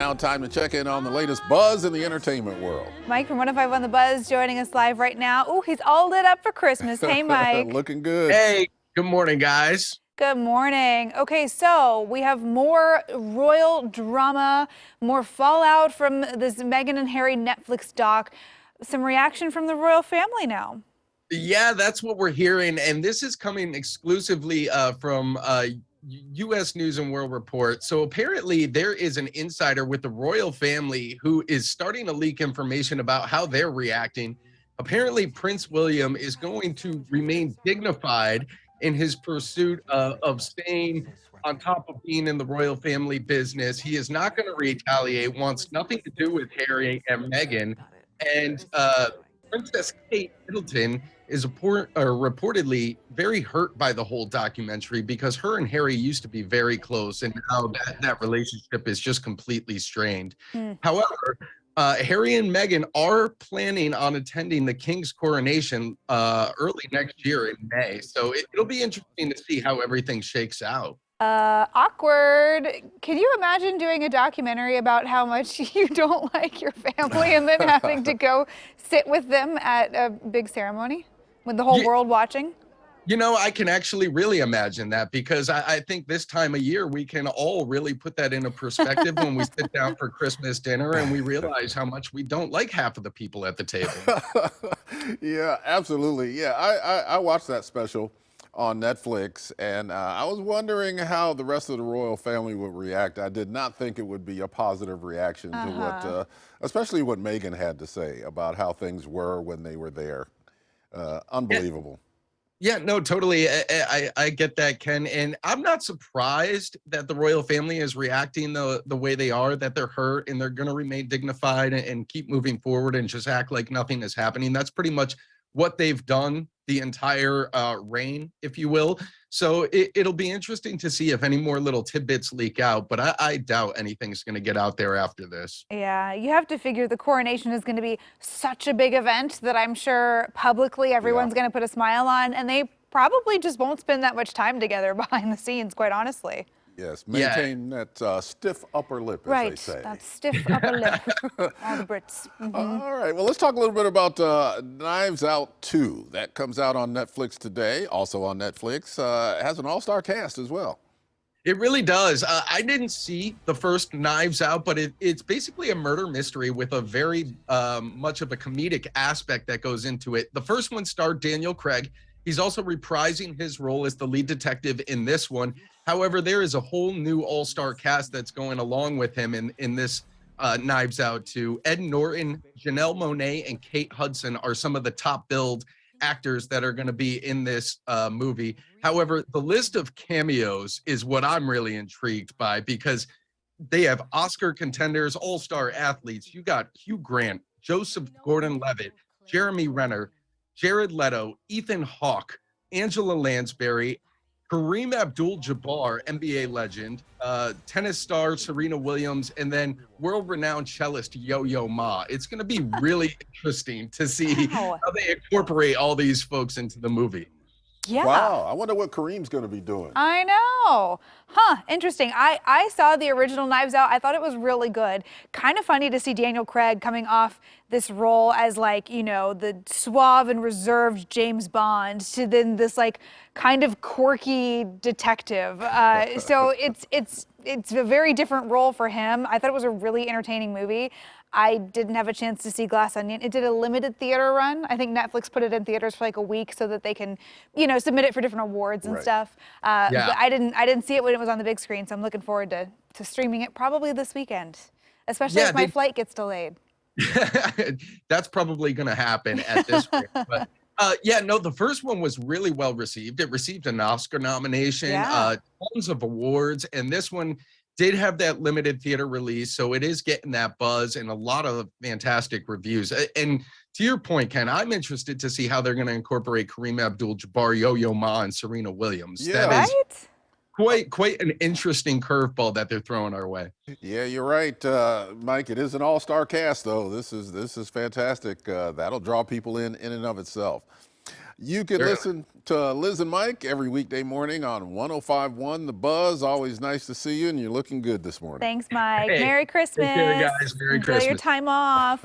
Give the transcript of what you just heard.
Now time to check in on the latest buzz in the entertainment world. Mike from 105 on the Buzz joining us live right now. Oh, he's all lit up for Christmas. Hey, Mike. Looking good. Hey, good morning, guys. Good morning. Okay, so we have more royal drama, more fallout from this Meghan and Harry Netflix doc, some reaction from the royal family now. Yeah, that's what we're hearing. And this is coming exclusively from U.S. News and World Report. So apparently there is an insider with the royal family who is starting to leak information about how they're reacting. Apparently, Prince William is going to remain dignified in his pursuit of staying on top of being in the royal family business. He is not going to retaliate, wants nothing to do with Harry and Meghan. And Princess Kate Middleton is reportedly very hurt by the whole documentary because her and Harry used to be very close, and now that relationship is just completely strained. However, Harry and Meghan are planning on attending the King's coronation early next year in May. So it'll be interesting to see how everything shakes out. Awkward. Can you imagine doing a documentary about how much you don't like your family and then having to go sit with them at a big ceremony with the whole world watching? You know, I can actually really imagine that because I think this time of year we can all really put that into perspective when we sit down for Christmas dinner and we realize how much we don't like half of the people at the table. Yeah, absolutely. Yeah, I watched that special on Netflix, and I was wondering how the rest of the royal family would react. I did not think it would be a positive reaction to what, especially what Meghan had to say about how things were when they were there. Unbelievable. Yeah, no, totally. I get that, Ken. And I'm not surprised that the royal family is reacting the way they are, that they're hurt and they're going to remain dignified and keep moving forward and just act like nothing is happening. That's pretty much what they've done the entire reign, if you will. So it'll be interesting to see if any more little tidbits leak out, but I doubt anything's going to get out there after this. Yeah, you have to figure the coronation is going to be such a big event that I'm sure publicly everyone's going to put a smile on, and they probably just won't spend that much time together behind the scenes, quite honestly. Yes, maintain that stiff upper lip, as they say. Right, that stiff upper lip. All the Brits. All right, well, let's talk a little bit about Knives Out 2. That comes out on Netflix today, also on Netflix. It has an all-star cast as well. It really does. I didn't see the first Knives Out, but it's basically a murder mystery with a very much of a comedic aspect that goes into it. The first one starred Daniel Craig. He's also reprising his role as the lead detective in this one. However, there is a whole new all-star cast that's going along with him in this Knives Out 2. Ed Norton, Janelle Monáe, and Kate Hudson are some of the top billed actors that are going to be in this movie. However, the list of cameos is what I'm really intrigued by because they have Oscar contenders, all-star athletes. You got Hugh Grant, Joseph Gordon-Levitt, Jeremy Renner, Jared Leto, Ethan Hawke, Angela Lansbury, Kareem Abdul-Jabbar, NBA legend, tennis star Serena Williams, and then world-renowned cellist Yo-Yo Ma. It's going to be really interesting to see how they incorporate all these folks into the movie. Yeah. Wow, I wonder what Kareem's going to be doing. I know. Interesting. I saw the original Knives Out. I thought it was really good. Kind of funny to see Daniel Craig coming off this role as, like, you know, the suave and reserved James Bond to then this, like, kind of quirky detective. So it's a very different role for him. I thought it was a really entertaining movie. I didn't have a chance to see Glass Onion. It did a limited theater run. I think Netflix put it in theaters for like a week so that they can, you know, submit it for different awards and stuff. But I didn't see it when it was on the big screen, so I'm looking forward to streaming it probably this weekend, especially if my flight gets delayed. That's probably going to happen at this point. But yeah, no, the first one was really well received. It received an Oscar nomination, tons of awards, and this one did have that limited theater release, so it is getting that buzz and a lot of fantastic reviews. And to your point, Ken, I'm interested to see how they're going to incorporate Kareem Abdul-Jabbar, Yo-Yo Ma, and Serena Williams. Yeah. That is quite an interesting curveball that they're throwing our way. Yeah, you're right, Mike. It is an all-star cast, though. This is fantastic. That'll draw people in and of itself. You can Really. listen to Liz and Mike every weekday morning on 105.1 The Buzz. Always nice to see you, and you're looking good this morning. Thanks, Mike. Hey, Merry take care, Christmas. guys. Merry Enjoy your Christmas. time off.